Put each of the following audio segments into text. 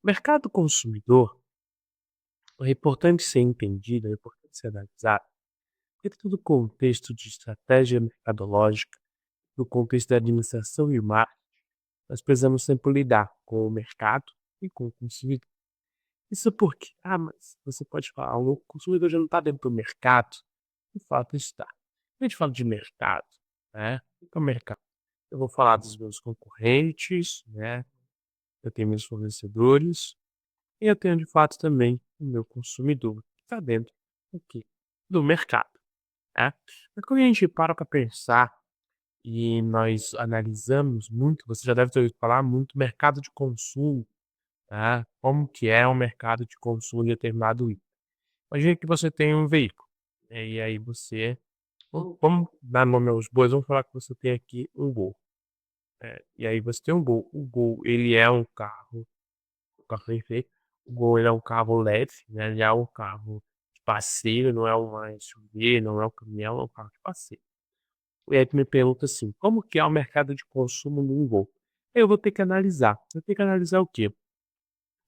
Mercado consumidor é importante ser entendido, é importante ser analisado, porque dentro do contexto de estratégia mercadológica, no contexto da administração e marketing, nós precisamos sempre lidar com o mercado e com o consumidor. Isso porque, mas você pode falar, o consumidor já não está dentro do mercado. De fato está. Quando a gente fala de mercado, né? O que é o mercado? Eu vou falar dos meus concorrentes, né? Eu tenho meus fornecedores, e eu tenho de fato também o meu consumidor, que está dentro do quê? Do mercado, né. Mas quando a gente para pensar e nós analisamos muito, você já deve ter ouvido falar muito mercado de consumo, tá, como que é o mercado de consumo de determinado item. Imagina que você tem um veículo, né, e aí você vamos dar nome aos bois, vamos falar que você tem aqui um Gol, e aí você tem um Gol. O Gol, ele é um carro. O carro perfeito. O Gol ele é um carro leve, né, ele é um carro de passeio, não é uma SUV, não é um caminhão, é um carro de passeio. E aí tu me pergunta assim: "Como que é o mercado de consumo no Gol?". Eu vou ter que analisar. Eu tenho que analisar o quê?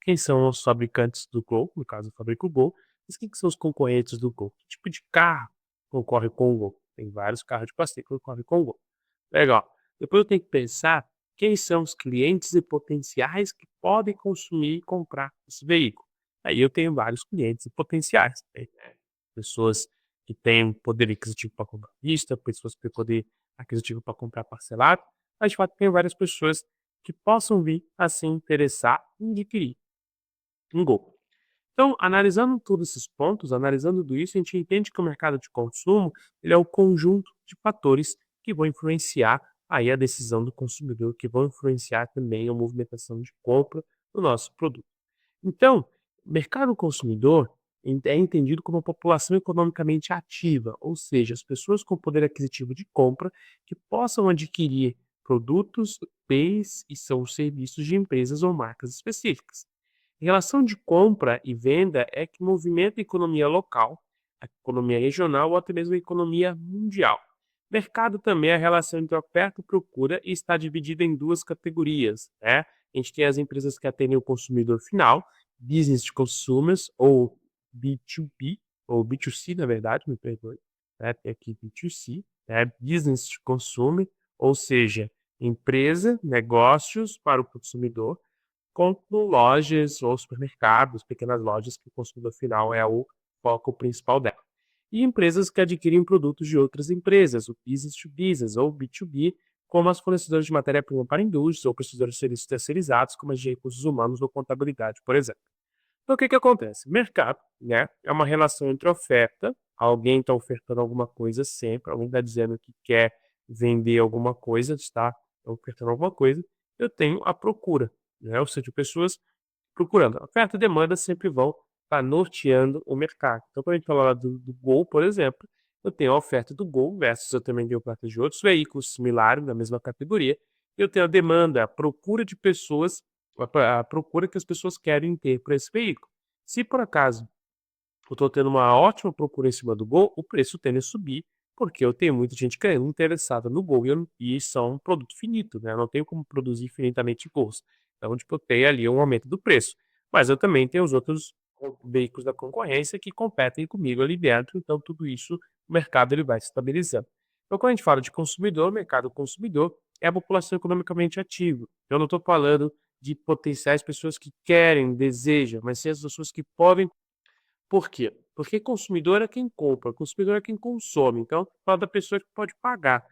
Quem são os fabricantes do Gol, no caso eu fabrico o Gol, mas quem que são os concorrentes do Gol? Que tipo de carro concorre com o Gol? Tem vários carros de passeio que concorrem com o Gol. Legal. Depois eu tenho que pensar quem são os clientes e potenciais que podem consumir e comprar esse veículo. Aí eu tenho vários clientes e potenciais, né, pessoas que têm poder aquisitivo para comprar à vista, pessoas que têm poder aquisitivo para comprar parcelado, mas de fato tem várias pessoas que possam vir a se interessar em adquirir um Gol. Então, analisando todos esses pontos, analisando tudo isso, a gente entende que o mercado de consumo, ele é o conjunto de fatores que vão influenciar aí a decisão do consumidor, que vão influenciar também a movimentação de compra do nosso produto. Então, mercado consumidor é entendido como a população economicamente ativa, ou seja, as pessoas com poder aquisitivo de compra que possam adquirir produtos, bens e são serviços de empresas ou marcas específicas. Relação de compra e venda é que movimenta a economia local, a economia regional ou até mesmo a economia mundial. Mercado também é a relação entre oferta e procura e está dividida em duas categorias, né? A gente tem as empresas que atendem o consumidor final, business to consumers ou B2B, ou B2C, na verdade, me perdoe, né? Tem aqui B2C, né? Business to consumer, ou seja, empresa, negócios para o consumidor, como lojas ou supermercados, pequenas lojas que o consumidor final é o foco principal dela. E empresas que adquirem produtos de outras empresas, o business to business ou B2B, como as fornecedoras de matéria-prima para indústrias ou prestadores de serviços terceirizados, como as de recursos humanos ou contabilidade, por exemplo. Então, o que que acontece? Mercado, né, é uma relação entre oferta, alguém está ofertando alguma coisa sempre, alguém está dizendo que quer vender alguma coisa, está ofertando alguma coisa, eu tenho a procura, né, ou seja, pessoas procurando. Oferta e demanda sempre vão estar norteando o mercado. Então, quando a gente fala lá do Gol, por exemplo, eu tenho a oferta do Gol versus eu também tenho oferta de outros veículos similares da mesma categoria. Eu tenho a demanda, a procura de pessoas, a procura que as pessoas querem ter por esse veículo. Se por acaso eu estou tendo uma ótima procura em cima do Gol, o preço tende a subir, porque eu tenho muita gente querendo, interessada no Gol e são um produto finito, né? Eu não tenho como produzir infinitamente Gols. Então, tipo, eu tenho ali um aumento do preço. Mas eu também tenho os outros veículos da concorrência que competem comigo ali dentro, então tudo isso, o mercado ele vai se estabilizando. Então, quando a gente fala de consumidor, o mercado consumidor é a população economicamente ativa. Eu não estou falando de potenciais pessoas que querem, desejam, mas sim as pessoas que podem. Por quê? Porque consumidor é quem compra, consumidor é quem consome, então fala da pessoa que pode pagar.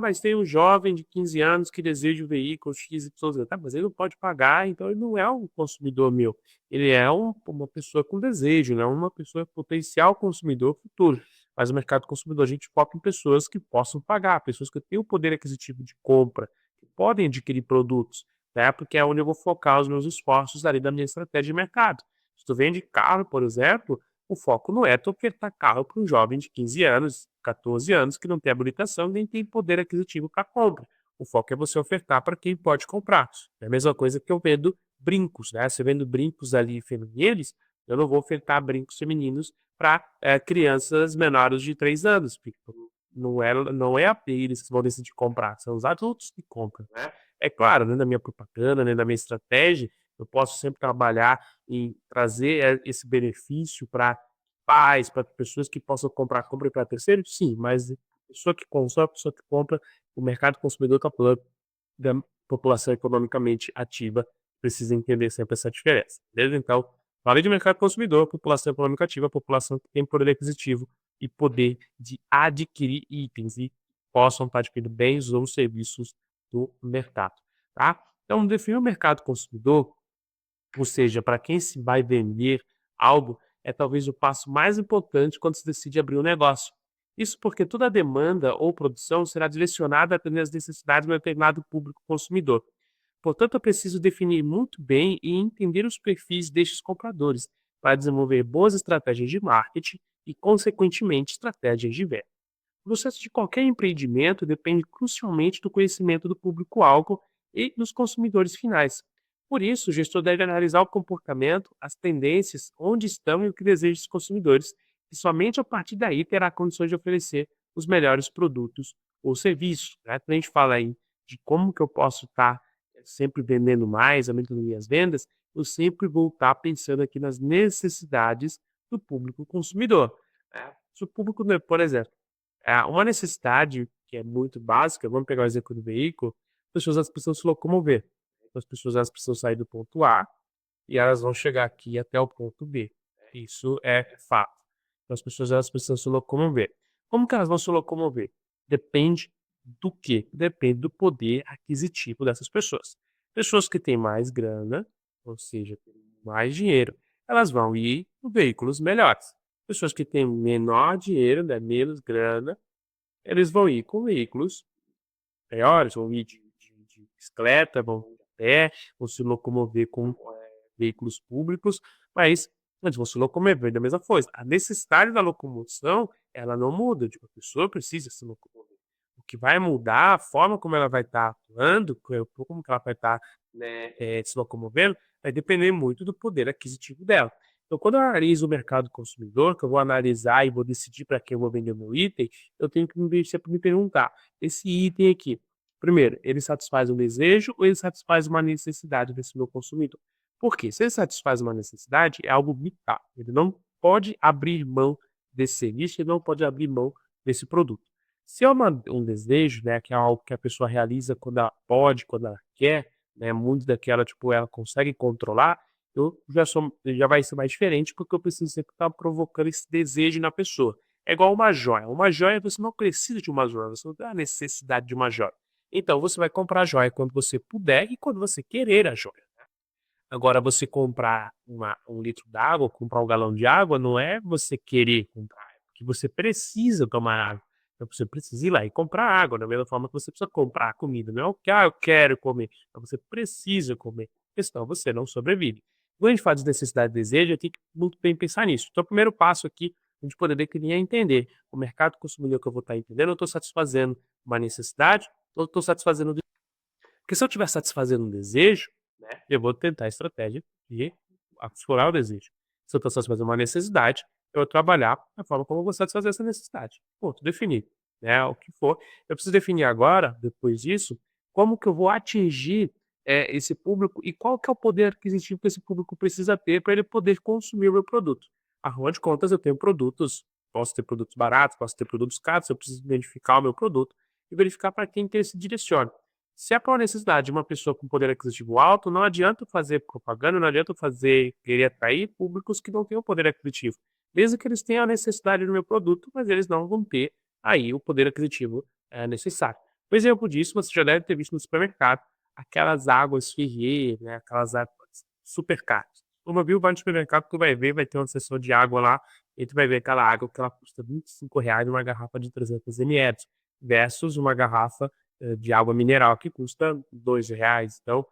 Mas tem um jovem de 15 anos que deseja o veículo X, Y, Z. Tá, mas ele não pode pagar, então ele não é um consumidor meu. Ele é uma pessoa com desejo, né? Uma pessoa potencial consumidor futuro. Mas o mercado consumidor, a gente foca em pessoas que possam pagar, pessoas que têm o poder aquisitivo de compra, que podem adquirir produtos, né? Porque é onde eu vou focar os meus esforços ali da minha estratégia de mercado. Se tu vende carro, por exemplo, o foco não é tu ofertar carro para um jovem de 15 anos, 14 anos, que não tem habilitação nem tem poder aquisitivo para compra. O foco é você ofertar para quem pode comprar. É a mesma coisa que eu vendo brincos, né? Se eu vendo brincos ali femininos, eu não vou ofertar brincos femininos para crianças menores de 3 anos. Porque não é a eles que vão decidir comprar, são os adultos que compram, né? É claro, né, da minha propaganda, né, da minha estratégia, Eu posso sempre trabalhar em trazer, esse benefício para pais, para pessoas que possam comprar, compre para terceiros? Sim, mas a pessoa que consome, a pessoa que compra, o mercado consumidor está falando da população economicamente ativa, precisa entender sempre essa diferença, beleza? Então, falei de mercado consumidor, população econômica ativa, a população que tem poder aquisitivo e poder de adquirir itens e possam estar adquirindo bens ou serviços do mercado, tá? Então, definir o mercado consumidor, ou seja, para quem se vai vender algo, é talvez o passo mais importante quando se decide abrir um negócio. Isso porque toda a demanda ou produção será direcionada a atender às necessidades de um determinado público consumidor. Portanto, é preciso definir muito bem e entender os perfis destes compradores para desenvolver boas estratégias de marketing e, consequentemente, estratégias de venda. O sucesso de qualquer empreendimento depende crucialmente do conhecimento do público-alvo e dos consumidores finais. Por isso, o gestor deve analisar o comportamento, as tendências, onde estão e o que desejam os consumidores, e somente a partir daí terá condições de oferecer os melhores produtos ou serviços. Né? Quando a gente fala aí de como que eu posso estar sempre vendendo mais, aumentando minhas vendas, eu sempre vou estar pensando aqui nas necessidades do público consumidor. Né? Se o público, por exemplo, uma necessidade que é muito básica, vamos pegar o exemplo do veículo, as pessoas precisam se locomover. Então, as pessoas elas precisam sair do ponto A e elas vão chegar aqui até o ponto B. Isso é fato. Então, as pessoas elas precisam se locomover. Como que elas vão se locomover? Depende do quê? Depende do poder aquisitivo dessas pessoas. Pessoas que têm mais grana, ou seja, têm mais dinheiro, elas vão ir em veículos melhores. Pessoas que têm menor dinheiro, né, menos grana, eles vão ir com veículos maiores, vão ir de bicicleta, vão ir a pé, vão se locomover com veículos públicos, mas eles vão se locomover da mesma coisa. A necessidade da locomoção, ela não muda, tipo, a pessoa precisa se locomover. O que vai mudar a forma como ela vai estar atuando, como que ela vai estar, né, se locomovendo, vai depender muito do poder aquisitivo dela. Então, quando eu analiso o mercado consumidor, que eu vou analisar e vou decidir para quem eu vou vender o meu item, eu tenho que sempre me perguntar: esse item aqui, primeiro, ele satisfaz um desejo ou ele satisfaz uma necessidade desse meu consumidor? Por quê? Se ele satisfaz uma necessidade, é algo vital. Ele não pode abrir mão desse serviço, ele não pode abrir mão desse produto. Se é um desejo, né, que é algo que a pessoa realiza quando ela pode, quando ela quer, né, muito daquela, tipo, ela consegue controlar, já vai ser mais diferente, porque eu preciso sempre estar provocando esse desejo na pessoa. É igual uma joia. Uma joia, você não precisa de uma joia, você não tem a necessidade de uma joia. Então, você vai comprar a joia quando você puder e quando você querer a joia. Agora, você comprar um litro d'água, comprar um galão de água, não é você querer comprar, é porque você precisa tomar água. Então, você precisa ir lá e comprar água, da mesma forma que você precisa comprar comida. Não é o que, eu quero comer. Então, você precisa comer, porque senão você não sobrevive. Quando a gente fala de necessidade e desejo, eu tenho que muito bem pensar nisso. Então, o primeiro passo aqui, a gente poder definir é entender o mercado consumidor que eu vou estar entendendo, eu estou satisfazendo uma necessidade ou estou satisfazendo. Porque se eu estiver satisfazendo um desejo, né, eu vou tentar a estratégia de explorar o desejo. Se eu estou satisfazendo uma necessidade, eu vou trabalhar da forma como eu vou satisfazer essa necessidade. Ponto, definido. Né, o que for. Eu preciso definir agora, depois disso, como que eu vou atingir esse público e qual que é o poder aquisitivo que esse público precisa ter para ele poder consumir o meu produto. Afinal de contas, eu tenho produtos, posso ter produtos baratos, posso ter produtos caros, eu preciso identificar o meu produto e verificar para quem que ele se direciona. Se é para uma necessidade de uma pessoa com poder aquisitivo alto, não adianta fazer propaganda, não adianta querer atrair públicos que não têm o poder aquisitivo. Mesmo que eles tenham a necessidade do meu produto, mas eles não vão ter aí o poder aquisitivo necessário. Por exemplo disso, você já deve ter visto no supermercado aquelas águas Ferrier, né, aquelas águas super caras. Uma viu, vai no supermercado, tu vai ver, vai ter uma seção de água lá, e tu vai ver aquela água que ela custa R$ 25 uma garrafa de 300 ml, versus uma garrafa de água mineral que custa R$ 2. Então,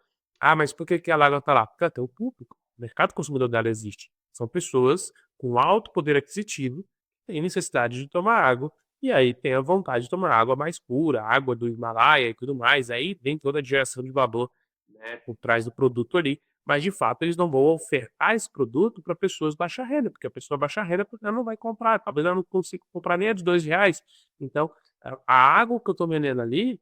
mas por que que a água está lá? Porque ela tem o público. O mercado consumidor dela existe. São pessoas com alto poder aquisitivo que têm necessidade de tomar água e aí tem a vontade de tomar água mais pura, água do Himalaia e tudo mais. Aí vem toda a geração de valor, né, por trás do produto ali. Mas de fato eles não vão ofertar esse produto para pessoas baixa renda, porque a pessoa baixa renda ela não vai comprar, talvez ela não consiga comprar nem a de R$ 2. Então, a água que eu estou vendendo ali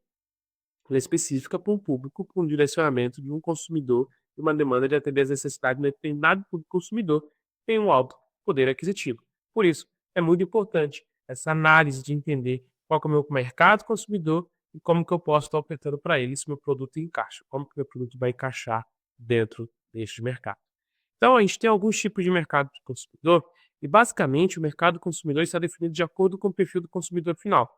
ela é específica para um público, para um direcionamento de um consumidor e uma demanda de atender às necessidades de um determinado público consumidor que tem um alto poder aquisitivo. Por isso, é muito importante essa análise de entender qual que é o meu mercado consumidor e como que eu posso estar ofertando para ele se meu produto encaixa, como que meu produto vai encaixar dentro deste mercado. Então, a gente tem alguns tipos de mercado de consumidor e, basicamente, o mercado consumidor está definido de acordo com o perfil do consumidor final.